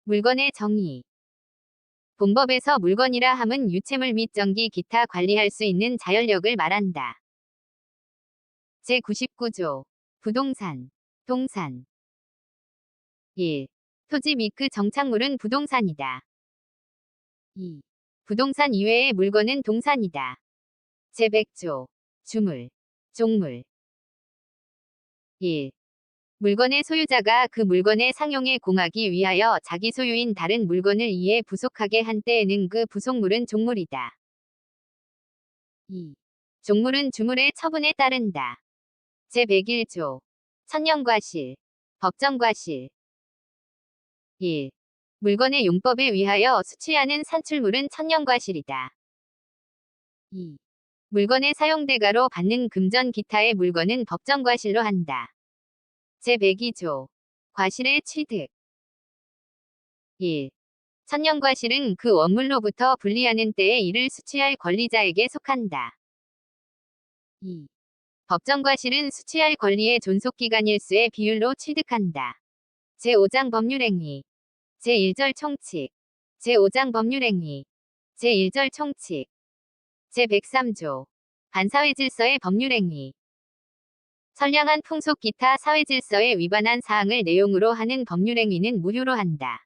물건의 정의. 본법에서 물건이라 함은 유체물 및 전기 기타 관리할 수 있는 자연력을 말한다. 제99조. 부동산. 동산. 1. 토지 및 그 정착물은 부동산이다. 2. 부동산 이외의 물건은 동산이다. 제100조. 주물. 종물. 1. 물건의 소유자가 그 물건의 상용에 공하기 위하여 자기 소유인 다른 물건을 이에 부속하게 한 때에는 그 부속물은 종물이다. 2. 종물은 주물의 처분에 따른다. 제101조. 천연과실. 법정과실. 1. 물건의 용법에 위하여 수취하는 산출물은 천연과실이다. 2. 물건의 사용대가로 받는 금전 기타의 물건은 법정과실로 한다. 제102조. 과실의 취득. 1. 천연과실은 그 원물로부터 분리하는 때에 이를 수취할 권리자에게 속한다. 2. 법정과실은 수취할 권리의 존속기간일수의 비율로 취득한다. 제5장 법률행위. 제1절 총칙. 제5장 법률행위. 제1절 총칙. 제103조. 반사회질서의 법률행위. 선량한 풍속 기타 사회질서에 위반한 사항을 내용으로 하는 법률행위는 무효로 한다.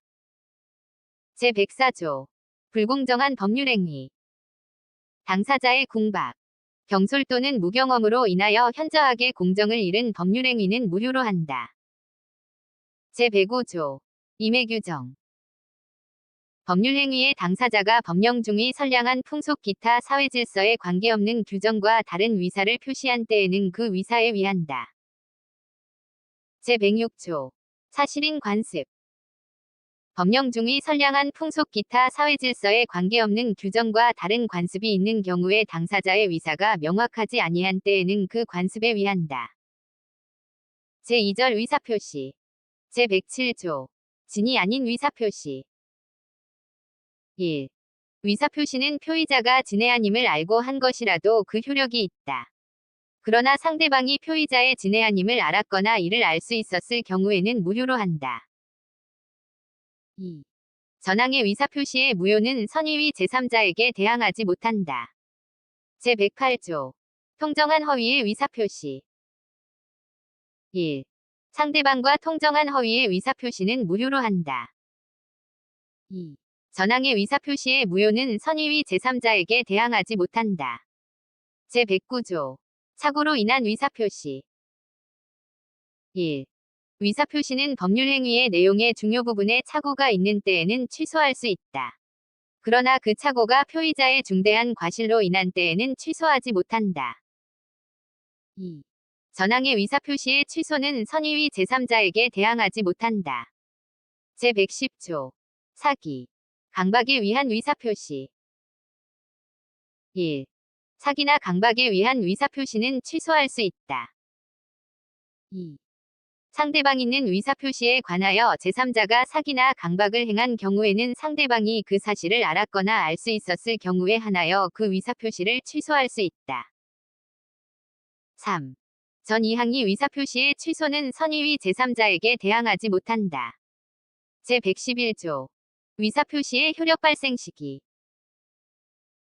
제104조. 불공정한 법률행위. 당사자의 궁박, 경솔 또는 무경험으로 인하여 현저하게 공정을 잃은 법률행위는 무효로 한다. 제105조. 임의규정. 법률행위의 당사자가 법령 중의 선량한 풍속 기타 사회질서에 관계없는 규정과 다른 위사를 표시한 때에는 그 위사에 위한다. 제106조. 사실인 관습. 법령 중의 선량한 풍속 기타 사회질서에 관계없는 규정과 다른 관습이 있는 경우에 당사자의 위사가 명확하지 아니한 때에는 그 관습에 위한다. 제2절 위사표시. 제107조. 진이 아닌 위사표시. 1. 위사표시는 표의자가 진의 아님을 알고 한 것이라도 그 효력이 있다. 그러나 상대방이 표의자의 진의 아님을 알았거나 이를 알 수 있었을 경우에는 무효로 한다. 2. 전항의 위사표시의 무효는 선의위 제3자에게 대항하지 못한다. 제108조. 통정한 허위의 위사표시. 1. 상대방과 통정한 허위의 위사표시는 무효로 한다. 2. 전항의 위사표시의 무효는 선의위 제3자에게 대항하지 못한다. 제109조. 착오로 인한 위사표시. 1. 위사표시는 법률행위의 내용의 중요 부분에 착오가 있는 때에는 취소할 수 있다. 그러나 그 착오가 표의자의 중대한 과실로 인한 때에는 취소하지 못한다. 2. 전항의 위사표시의 취소는 선의위 제3자에게 대항하지 못한다. 제110조. 사기. 강박에 위한 위사표시. 1. 사기나 강박에 위한 위사표시는 취소할 수 있다. 2. 상대방 있는 위사표시에 관하여 제3자가 사기나 강박을 행한 경우에는 상대방이 그 사실을 알았거나 알 수 있었을 경우에 한하여 그 위사표시를 취소할 수 있다. 3. 전 이항의 위사표시의 취소는 선의위 제3자에게 대항하지 못한다. 제111조. 위사표시의 효력 발생 시기.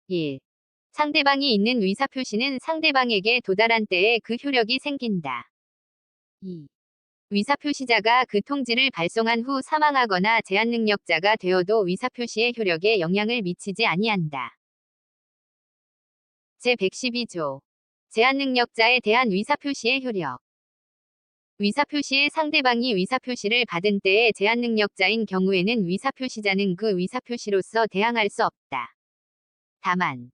1. 상대방이 있는 위사표시는 상대방에게 도달한 때에 그 효력이 생긴다. 2. 위사표시자가 그 통지를 발송한 후 사망하거나 제한능력자가 되어도 위사표시의 효력에 영향을 미치지 아니한다. 제112조. 제한능력자에 대한 위사표시의 효력. 위사표시의 상대방이 위사표시를 받은 때에 제한능력자인 경우에는 위사표시자는 그 위사표시로서 대항할 수 없다. 다만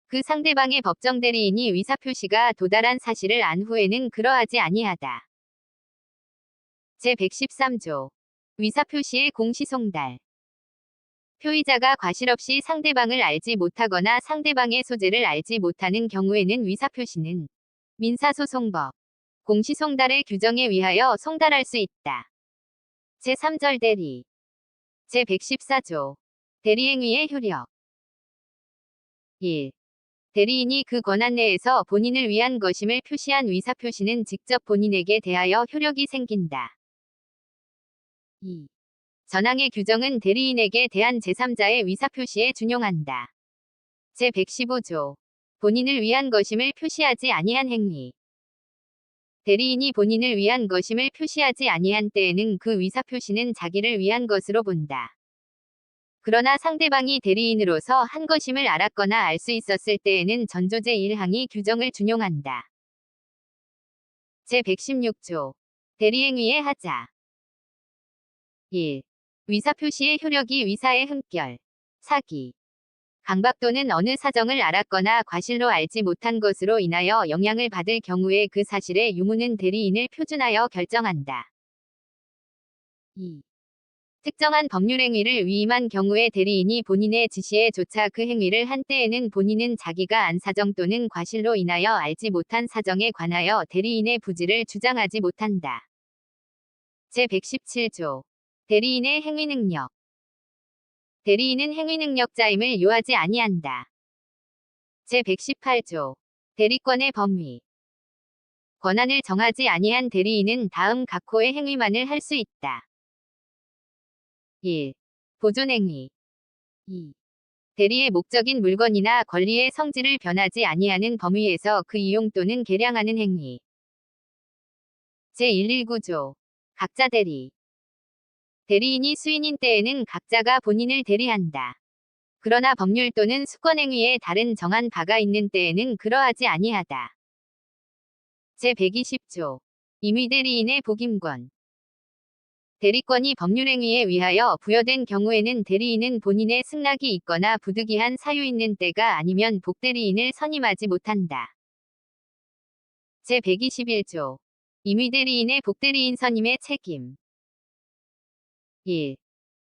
그 상대방의 법정 대리인이 위사표시가 도달한 사실을 안 후에는 그러하지 아니하다. 제113조. 위사표시의 공시송달. 표의자가 과실 없이 상대방을 알지 못하거나 상대방의 소재를 알지 못하는 경우에는 위사표시는 민사소송법 공시송달의 규정에 위하여 송달할 수 있다. 제3절 대리. 제114조. 대리행위의 효력. 1. 대리인이 그 권한 내에서 본인을 위한 것임을 표시한 위사표시는 직접 본인에게 대하여 효력이 생긴다. 2. 전항의 규정은 대리인에게 대한 제3자의 의사표시에 준용한다. 제115조. 본인을 위한 것임을 표시하지 아니한 행위. 대리인이 본인을 위한 것임을 표시하지 아니한 때에는 그 의사표시는 자기를 위한 것으로 본다. 그러나 상대방이 대리인으로서 한 것임을 알았거나 알 수 있었을 때에는 전조 제1항이 규정을 준용한다. 제116조. 대리행위의 하자. 1. 의사표시의 효력이 의사의 흠결, 사기, 강박 또는 어느 사정을 알았거나 과실로 알지 못한 것으로 인하여 영향을 받을 경우에 그 사실의 유무는 대리인을 표준하여 결정한다. 2. 특정한 법률행위를 위임한 경우에 대리인이 본인의 지시에 조차 그 행위를 한 때에는 본인은 자기가 안 사정 또는 과실로 인하여 알지 못한 사정에 관하여 대리인의 부지를 주장하지 못한다. 제117조. 대리인의 행위능력. 대리인은 행위능력자임을 요하지 아니한다. 제118조. 대리권의 범위. 권한을 정하지 아니한 대리인은 다음 각호의 행위만을 할 수 있다. 1. 보존행위. 2. 대리의 목적인 물건이나 권리의 성질을 변하지 아니하는 범위에서 그 이용 또는 개량하는 행위. 제119조. 각자 대리. 대리인이 수인인 때에는 각자가 본인을 대리한다. 그러나 법률 또는 수권행위에 다른 정한 바가 있는 때에는 그러하지 아니하다. 제120조. 임의대리인의 복임권. 대리권이 법률행위에 의하여 부여된 경우에는 대리인은 본인의 승낙이 있거나 부득이한 사유 있는 때가 아니면 복대리인을 선임하지 못한다. 제121조. 임의대리인의 복대리인 선임의 책임. 1.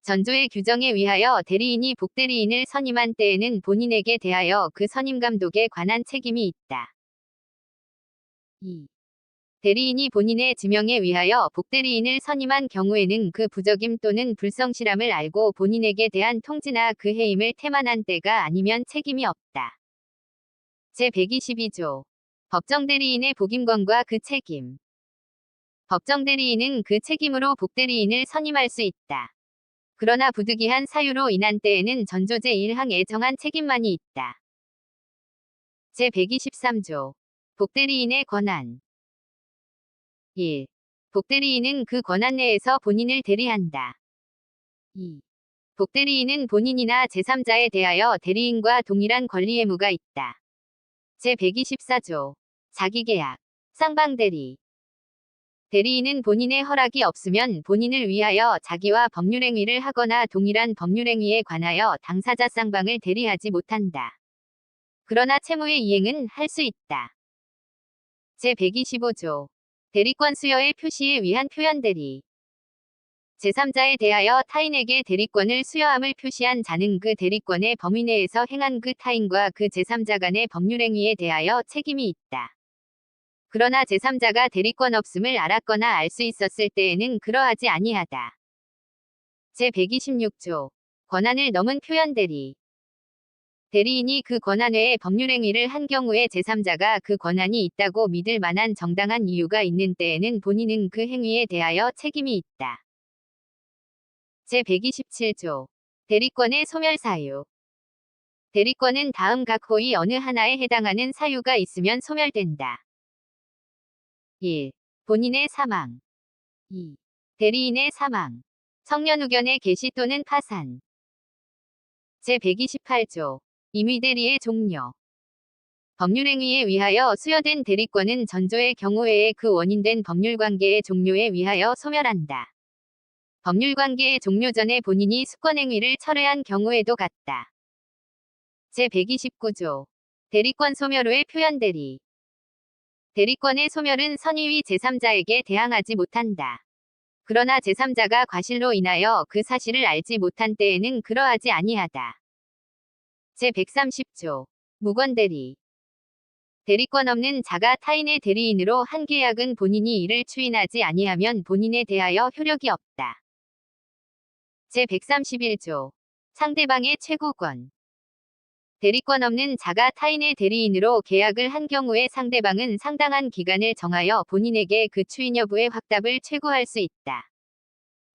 전조의 규정에 의하여 대리인이 복대리인을 선임한 때에는 본인에게 대하여 그 선임 감독에 관한 책임이 있다. 2. 대리인이 본인의 지명에 의하여 복대리인을 선임한 경우에는 그 부적임 또는 불성실함을 알고 본인에게 대한 통지나 그 해임을 태만한 때가 아니면 책임이 없다. 제122조. 법정대리인의 복임권과 그 책임. 법정대리인은 그 책임으로 복대리인을 선임할 수 있다. 그러나 부득이한 사유로 인한 때에는 전조 제1항에 정한 책임만이 있다. 제123조. 복대리인의 권한. 1. 복대리인은 그 권한 내에서 본인을 대리한다. 2. 복대리인은 본인이나 제3자에 대하여 대리인과 동일한 권리 의무가 있다. 제124조. 자기계약. 쌍방대리. 대리인은 본인의 허락이 없으면 본인을 위하여 자기와 법률행위를 하거나 동일한 법률행위에 관하여 당사자 쌍방을 대리하지 못한다. 그러나 채무의 이행은 할 수 있다. 제125조. 대리권 수여의 표시에 의한 표현대리. 제3자에 대하여 타인에게 대리권을 수여함을 표시한 자는 그 대리권의 범위 내에서 행한 그 타인과 그 제3자 간의 법률행위에 대하여 책임이 있다. 그러나 제3자가 대리권 없음을 알았거나 알 수 있었을 때에는 그러하지 아니하다. 제126조. 권한을 넘은 표현대리. 대리인이 그 권한 외에 법률행위를 한 경우에 제3자가 그 권한이 있다고 믿을 만한 정당한 이유가 있는 때에는 본인은 그 행위에 대하여 책임이 있다. 제127조. 대리권의 소멸사유. 대리권은 다음 각호의 어느 하나에 해당하는 사유가 있으면 소멸된다. 1. 본인의 사망. 2. 대리인의 사망. 성년후견의 개시 또는 파산. 제128조. 임의대리의 종료. 법률행위에 의하여 수여된 대리권은 전조의 경우 외에 그 원인된 법률관계의 종료에 의하여 소멸한다. 법률관계의 종료 전에 본인이 수권행위를 철회한 경우에도 같다. 제129조. 대리권 소멸 후의 표현대리. 대리권의 소멸은 선의위 제3자에게 대항하지 못한다. 그러나 제3자가 과실로 인하여 그 사실을 알지 못한 때에는 그러하지 아니하다. 제130조. 무권대리. 대리권 없는 자가 타인의 대리인으로 한 계약은 본인이 이를 추인하지 아니하면 본인에 대하여 효력이 없다. 제131조. 상대방의 최고권. 대리권 없는 자가 타인의 대리인으로 계약을 한 경우에 상대방은 상당한 기간을 정하여 본인에게 그 추인 여부의 확답을 최고할 수 있다.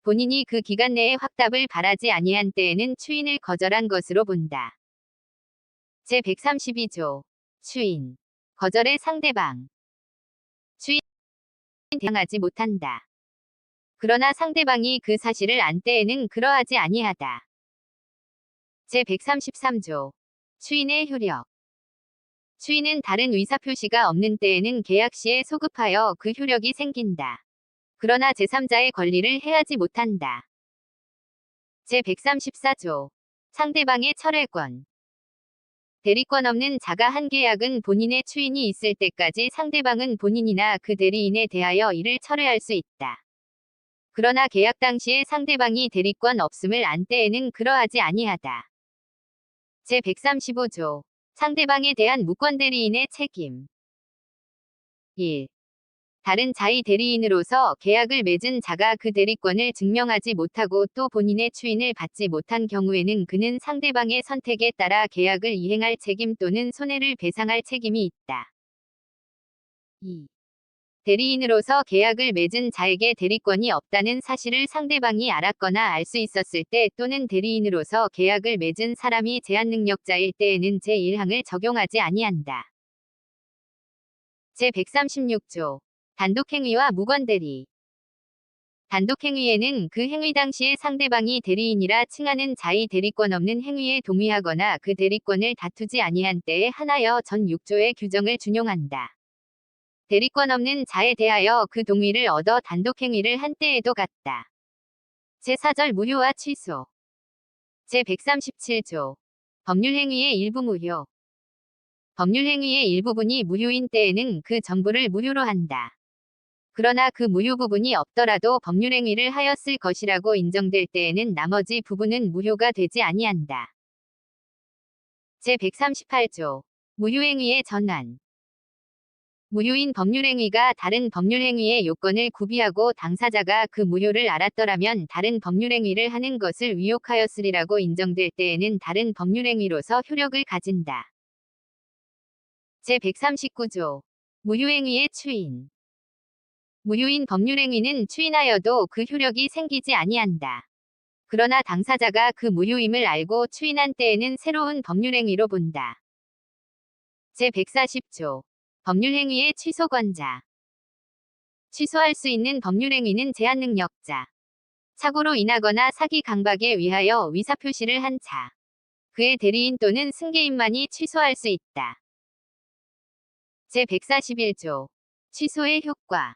본인이 그 기간 내에 확답을 바라지 아니한 때에는 추인을 거절한 것으로 본다. 제132조. 추인. 거절의 상대방. 추인 대항하지 못한다. 그러나 상대방이 그 사실을 안 때에는 그러하지 아니하다. 제133조. 추인의 효력. 추인은 다른 의사표시가 없는 때에는 계약 시에 소급하여 그 효력이 생긴다. 그러나 제3자의 권리를 해하지 못한다. 제134조. 상대방의 철회권. 대리권 없는 자가 한 계약은 본인의 추인이 있을 때까지 상대방은 본인이나 그 대리인에 대하여 이를 철회할 수 있다. 그러나 계약 당시에 상대방이 대리권 없음을 안 때에는 그러하지 아니하다. 제135조. 상대방에 대한 무권 대리인의 책임. 1. 다른 자의 대리인으로서 계약을 맺은 자가 그 대리권을 증명하지 못하고 또 본인의 추인을 받지 못한 경우에는 그는 상대방의 선택에 따라 계약을 이행할 책임 또는 손해를 배상할 책임이 있다. 2. 대리인으로서 계약을 맺은 자에게 대리권이 없다는 사실을 상대방이 알았거나 알 수 있었을 때 또는 대리인으로서 계약을 맺은 사람이 제한 능력자일 때에는 제1항을 적용하지 아니한다. 제136조. 단독행위와 무권대리. 단독행위에는 그 행위 당시에 상대방이 대리인이라 칭하는 자의 대리권 없는 행위에 동의하거나 그 대리권을 다투지 아니한 때에 한하여 전 6조의 규정을 준용한다. 대리권 없는 자에 대하여 그 동의를 얻어 단독행위를 한 때에도 같다. 제4절 무효와 취소. 제137조. 법률행위의 일부 무효. 법률행위의 일부분이 무효인 때에는 그 전부를 무효로 한다. 그러나 그 무효 부분이 없더라도 법률행위를 하였을 것이라고 인정될 때에는 나머지 부분은 무효가 되지 아니한다. 제138조. 무효행위의 전환. 무효인 법률행위가 다른 법률행위의 요건을 구비하고 당사자가 그 무효를 알았더라면 다른 법률행위를 하는 것을 위욕하였으리라고 인정될 때에는 다른 법률행위로서 효력을 가진다. 제139조. 무효행위의 추인. 무효인 법률행위는 추인하여도 그 효력이 생기지 아니한다. 그러나 당사자가 그 무효임을 알고 추인한 때에는 새로운 법률행위로 본다. 제140조. 법률행위의 취소권자. 취소할 수 있는 법률행위는 제한능력자. 사고로 인하거나 사기 강박에 의하여 의사표시를 한 자. 그의 대리인 또는 승계인만이 취소할 수 있다. 제141조. 취소의 효과.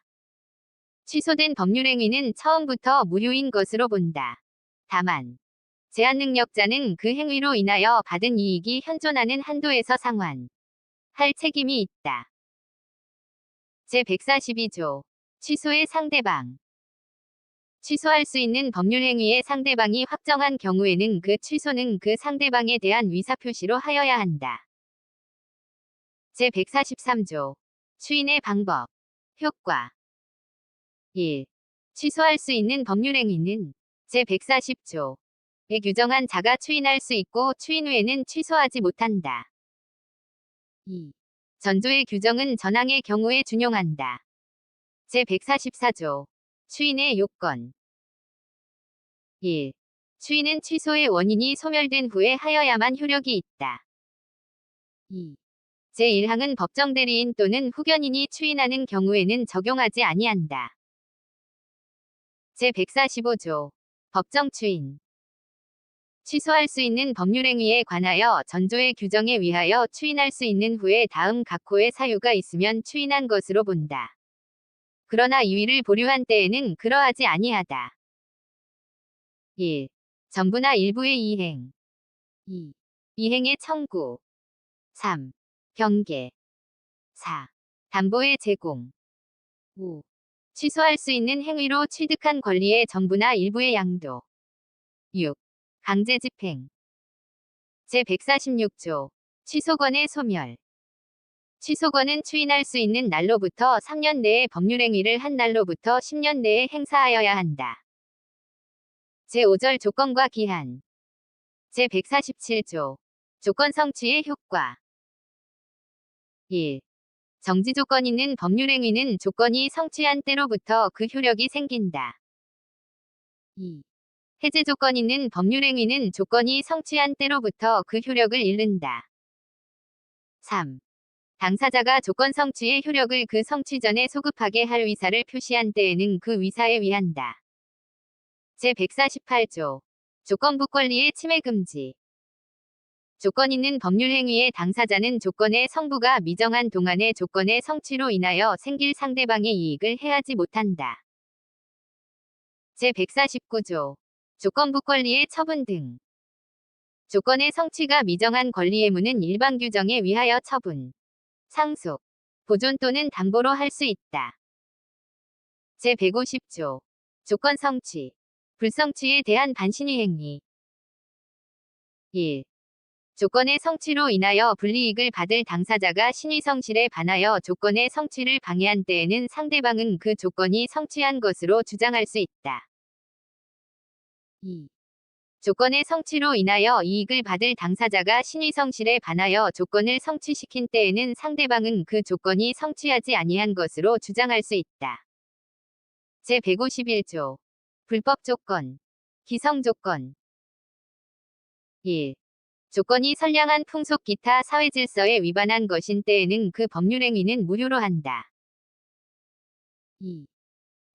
취소된 법률행위는 처음부터 무효인 것으로 본다. 다만 제한능력자는 그 행위로 인하여 받은 이익이 현존하는 한도에서 상환할 책임이 있다. 제142조. 취소의 상대방. 취소할 수 있는 법률행위의 상대방이 확정한 경우에는 그 취소는 그 상대방에 대한 의사표시로 하여야 한다. 제143조. 추인의 방법. 효과. 1. 취소할 수 있는 법률행위는 제140조에 규정한 자가 추인할 수 있고 추인 후에는 취소하지 못한다. 2. 전조의 규정은 전항의 경우에 준용한다. 제144조. 추인의 요건. 1. 추인은 취소의 원인이 소멸된 후에 하여야만 효력이 있다. 2. 제1항은 법정 대리인 또는 후견인이 추인하는 경우에는 적용하지 아니한다. 제145조. 법정 추인. 취소할 수 있는 법률행위에 관하여 전조의 규정에 의하여 추인할 수 있는 후에 다음 각호의 사유가 있으면 추인한 것으로 본다. 그러나 이의를 보류한 때에는 그러하지 아니하다. 1. 전부나 일부의 이행. 2. 이행의 청구. 3. 경계. 4. 담보의 제공. 5. 취소할 수 있는 행위로 취득한 권리의 전부나 일부의 양도. 6. 강제 집행. 제146조. 취소권의 소멸. 취소권은 추인할 수 있는 날로부터 3년 내에 법률행위를 한 날로부터 10년 내에 행사하여야 한다. 제5절 조건과 기한. 제147조. 조건 성취의 효과. 1. 정지 조건 있는 법률행위는 조건이 성취한 때로부터 그 효력이 생긴다. 2. 해제 조건 있는 법률행위는 조건이 성취한 때로부터 그 효력을 잃는다. 3. 당사자가 조건 성취의 효력을 그 성취 전에 소급하게 할 의사를 표시한 때에는 그 의사에 의한다. 제148조. 조건부 권리의 침해 금지. 조건 있는 법률행위의 당사자는 조건의 성부가 미정한 동안의 조건의 성취로 인하여 생길 상대방의 이익을 해하지 못한다. 제149조. 조건부 권리의 처분 등. 조건의 성취가 미정한 권리의무는 일반 규정에 의하여 처분, 상속, 보존 또는 담보로 할 수 있다. 제150조. 조건 성취, 불성취에 대한 반신의 행위. 1. 조건의 성취로 인하여 불이익을 받을 당사자가 신의 성실에 반하여 조건의 성취를 방해한 때에는 상대방은 그 조건이 성취한 것으로 주장할 수 있다. 2. 조건의 성취로 인하여 이익을 받을 당사자가 신의 성실에 반하여 조건을 성취시킨 때에는 상대방은 그 조건이 성취하지 아니한 것으로 주장할 수 있다. 제151조. 불법 조건, 기성 조건. 1. 조건이 선량한 풍속 기타 사회질서에 위반한 것인 때에는 그 법률행위는 무효로 한다. 2.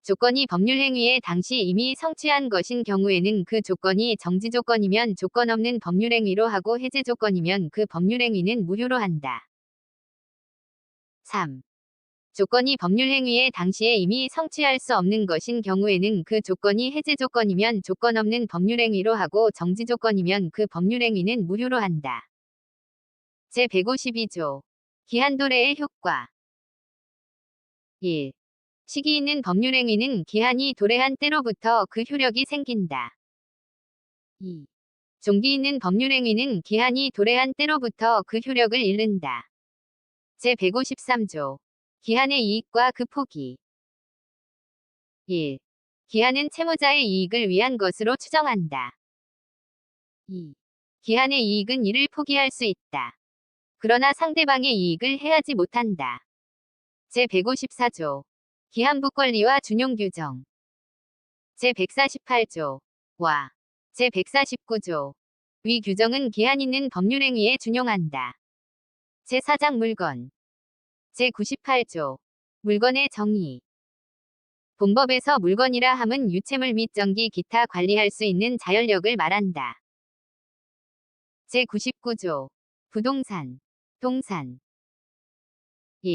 조건이 법률행위에 당시 이미 성취한 것인 경우에는 그 조건이 정지조건이면 조건 없는 법률행위로 하고 해제조건이면 그 법률행위는 무효로 한다. 3. 조건이 법률행위에 당시에 이미 성취할 수 없는 것인 경우에는 그 조건이 해제조건이면 조건 없는 법률행위로 하고 정지조건이면 그 법률행위는 무효로 한다. 제152조. 기한도래의 효과. 1. 시기 있는 법률행위는 기한이 도래한 때로부터 그 효력이 생긴다. 2. 종기 있는 법률행위는 기한이 도래한 때로부터 그 효력을 잃는다. 제153조. 기한의 이익과 그 포기. 1. 기한은 채무자의 이익을 위한 것으로 추정한다. 2. 기한의 이익은 이를 포기할 수 있다. 그러나 상대방의 이익을 해하지 못한다. 제154조. 기한부 권리와 준용 규정. 제148조. 와. 제149조. 위 규정은 기한 있는 법률행위에 준용한다. 제4장 물건. 제98조. 물건의 정의. 본법에서 물건이라 함은 유체물 및 전기 기타 관리할 수 있는 자연력을 말한다. 제99조. 부동산, 동산.